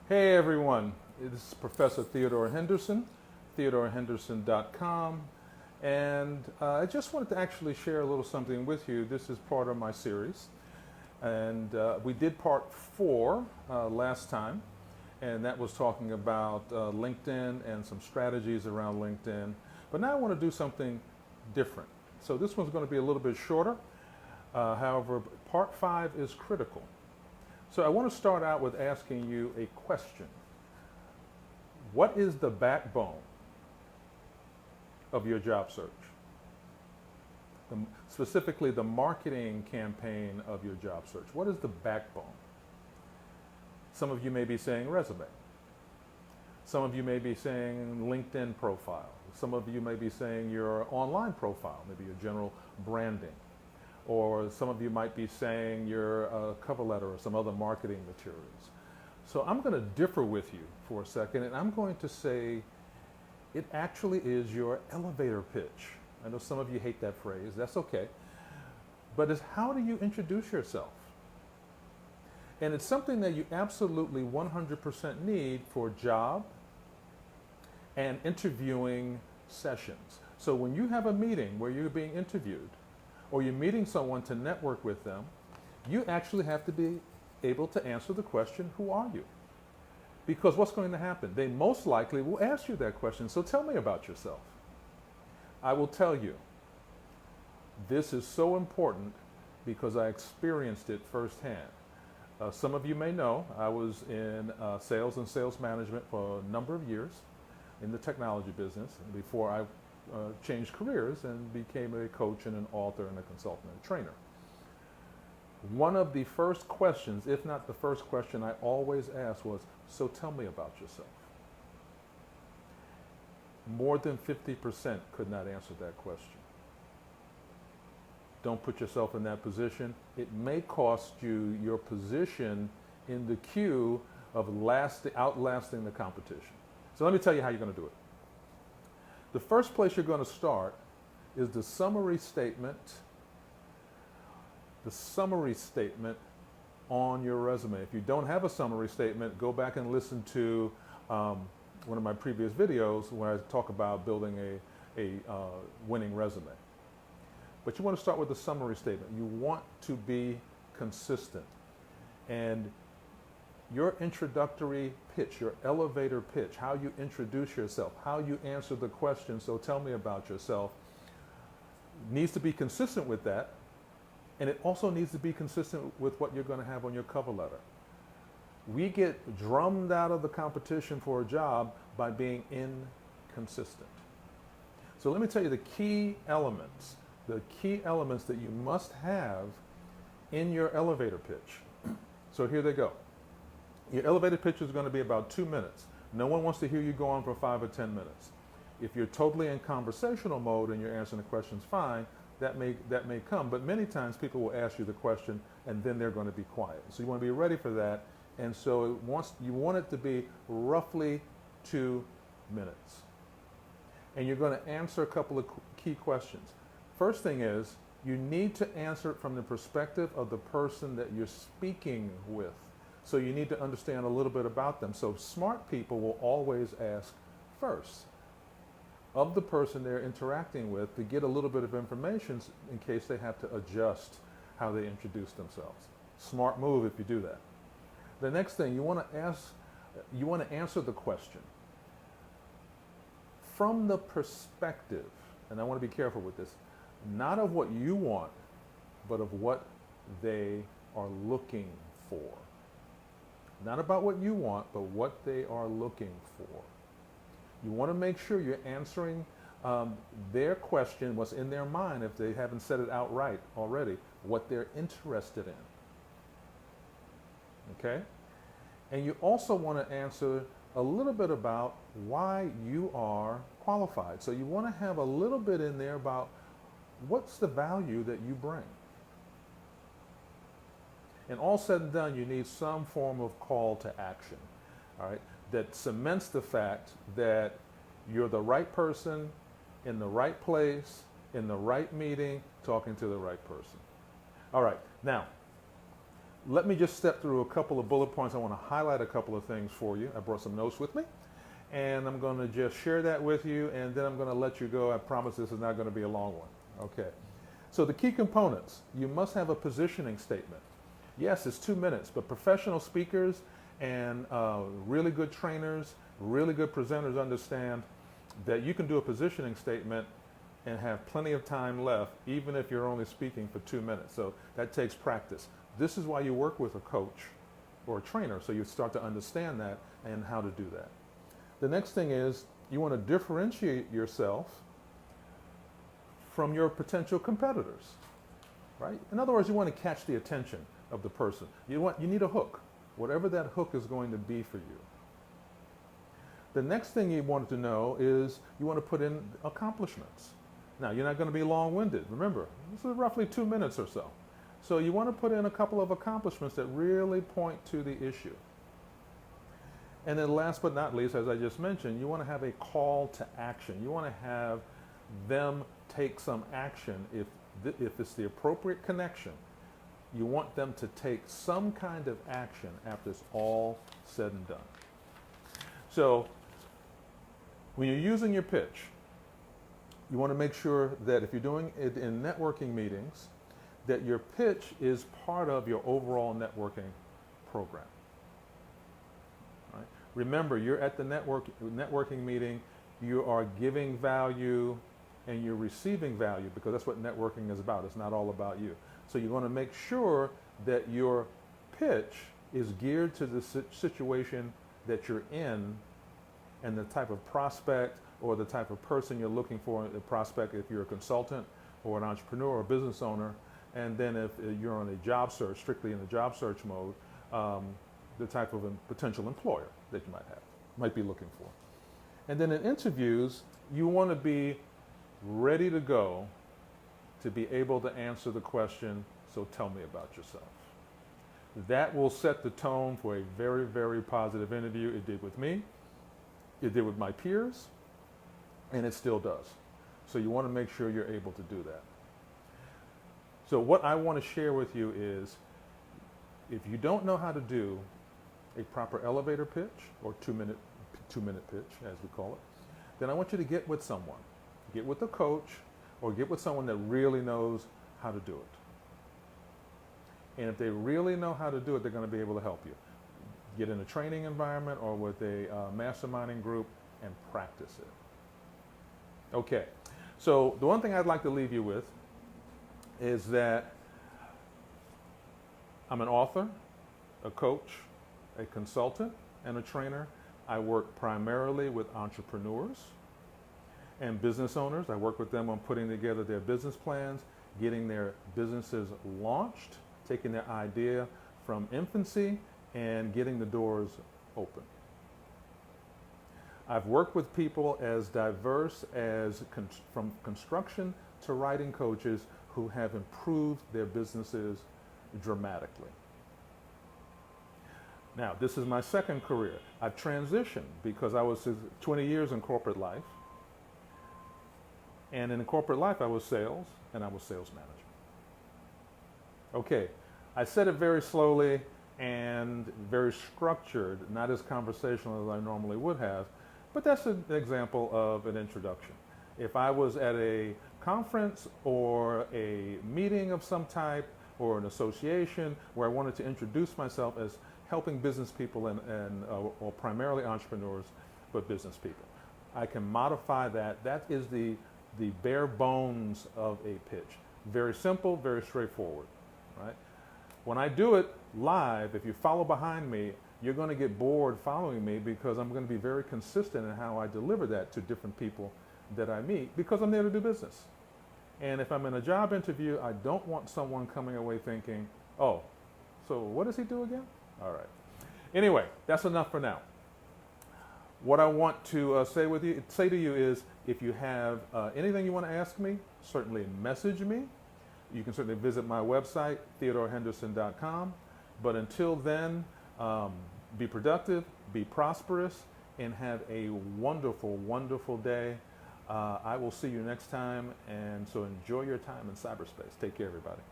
Hey everyone, this is Professor Theodore Henderson, theodorehenderson.com, and I just wanted to actually share a little something with you. This is part of my series, and we did part 4 last time, and that was talking about LinkedIn and some strategies around LinkedIn. But now I want to do something different. So this one's going to be a little bit shorter. However, part 5 is critical. So I want to start out with asking you a question. What is the backbone of your job search? Specifically, the marketing campaign of your job search. What is the backbone? Some of you may be saying resume. Some of you may be saying LinkedIn profile. Some of you may be saying your online profile, maybe your general branding. Or some of you might be saying your cover letter or some other marketing materials. So I'm going to differ with you for a second, and I'm going to say it actually is your elevator pitch. I know some of you hate that phrase. That's okay. But it's how do you introduce yourself? And it's something that you absolutely 100% need for job and interviewing sessions. So when you have a meeting where you're being interviewed, or you're meeting someone to network with them, you actually have to be able to answer the question, who are you? Because what's going to happen? They most likely will ask you that question, so tell me about yourself. I will tell you, this is so important because I experienced it firsthand. Some of you may know I was in sales and sales management for a number of years in the technology business before I changed careers and became a coach and an author and a consultant and a trainer. One of the first questions, if not the first question I always asked was, so tell me about yourself. More than 50% could not answer that question. Don't put yourself in that position. It may cost you your position in the queue of outlasting the competition. So let me tell you how you're going to do it. The first place you're going to start is the summary statement on your resume. If you don't have a summary statement, go back and listen to one of my previous videos where I talk about building a winning resume. But you want to start with the summary statement. You want to be consistent. And your introductory pitch, your elevator pitch, how you introduce yourself, how you answer the question, so tell me about yourself, needs to be consistent with that. And it also needs to be consistent with what you're going to have on your cover letter. We get drummed out of the competition for a job by being inconsistent. So let me tell you the key elements that you must have in your elevator pitch. So here they go. Your elevator pitch is going to be about 2 minutes. No one wants to hear you go on for 5 or 10 minutes. If you're totally in conversational mode and you're answering the questions fine, that may come. But many times people will ask you the question and then they're going to be quiet. So you want to be ready for that. And so you want it to be roughly 2 minutes. And you're going to answer a couple of key questions. First thing is, you need to answer it from the perspective of the person that you're speaking with. So you need to understand a little bit about them. So smart people will always ask first of the person they're interacting with to get a little bit of information in case they have to adjust how they introduce themselves. Smart move if you do that. The next thing, you want to answer the question from the perspective, and I want to be careful with this, not of what you want, but of what they are looking for. Not about what you want, but what they are looking for. You want to make sure you're answering their question, what's in their mind, if they haven't said it outright already, what they're interested in. Okay? And you also want to answer a little bit about why you are qualified. So you want to have a little bit in there about what's the value that you bring. And all said and done, you need some form of call to action, all right, that cements the fact that you're the right person in the right place, in the right meeting, talking to the right person. All right, now, let me just step through a couple of bullet points. I want to highlight a couple of things for you. I brought some notes with me, and I'm going to just share that with you, and then I'm going to let you go. I promise this is not going to be a long one. Okay. So the key components, you must have a positioning statement. Yes, it's 2 minutes, but professional speakers and really good trainers, really good presenters understand that you can do a positioning statement and have plenty of time left, even if you're only speaking for 2 minutes. So that takes practice. This is why you work with a coach or a trainer, so you start to understand that and how to do that. The next thing is you want to differentiate yourself from your potential competitors, right? In other words, you want to catch the attention of the person. You need a hook, whatever that hook is going to be for you. The next thing you want to know is you want to put in accomplishments. Now, you're not going to be long-winded. Remember, this is roughly 2 minutes or so. So you want to put in a couple of accomplishments that really point to the issue. And then last but not least, as I just mentioned, you want to have a call to action. You want to have them take some action. If it's the appropriate connection, you want them to take some kind of action after it's all said and done. So when you're using your pitch, you want to make sure that if you're doing it in networking meetings, that your pitch is part of your overall networking program. Right? Remember, you're at the networking meeting, you are giving value and you're receiving value, because that's what networking is about. It's not all about you. So you want to make sure that your pitch is geared to the situation that you're in and the type of prospect or the type of person you're looking for, a prospect if you're a consultant or an entrepreneur or business owner, and then if you're on a job search, strictly in the job search mode, the type of a potential employer that you might be looking for. And then in interviews, you want to be ready to go to be able to answer the question, so tell me about yourself. That will set the tone for a very, very positive interview. It did with me, it did with my peers, and it still does. So you want to make sure you're able to do that. So what I want to share with you is, if you don't know how to do a proper elevator pitch, or two-minute pitch, as we call it, then I want you to get with someone. Get with a coach, or get with someone that really knows how to do it. And if they really know how to do it, they're going to be able to help you. Get in a training environment or with a masterminding group and practice it. Okay, so the one thing I'd like to leave you with is that I'm an author, a coach, a consultant, and a trainer. I work primarily with entrepreneurs and business owners. I work with them on putting together their business plans, getting their businesses launched, taking their idea from infancy and getting the doors open. I've worked with people as diverse as from construction to writing coaches who have improved their businesses dramatically. Now, this is my second career. I've transitioned because I was 20 years in corporate life. And in corporate life, I was sales, and I was sales manager. Okay, I said it very slowly and very structured, not as conversational as I normally would have, but that's an example of an introduction. If I was at a conference or a meeting of some type or an association where I wanted to introduce myself as helping business people or primarily entrepreneurs, but business people, I can modify that. That is the bare bones of a pitch. Very simple, very straightforward, right? When I do it live, if you follow behind me, you're going to get bored following me because I'm going to be very consistent in how I deliver that to different people that I meet, because I'm there to do business. And if I'm in a job interview, I don't want someone coming away thinking, oh, so what does he do again? All right. Anyway, that's enough for now. What I want to say to you is, if you have anything you want to ask me, certainly message me. You can certainly visit my website, theodorehenderson.com. But until then, be productive, be prosperous, and have a wonderful, wonderful day. I will see you next time, and so enjoy your time in cyberspace. Take care, everybody.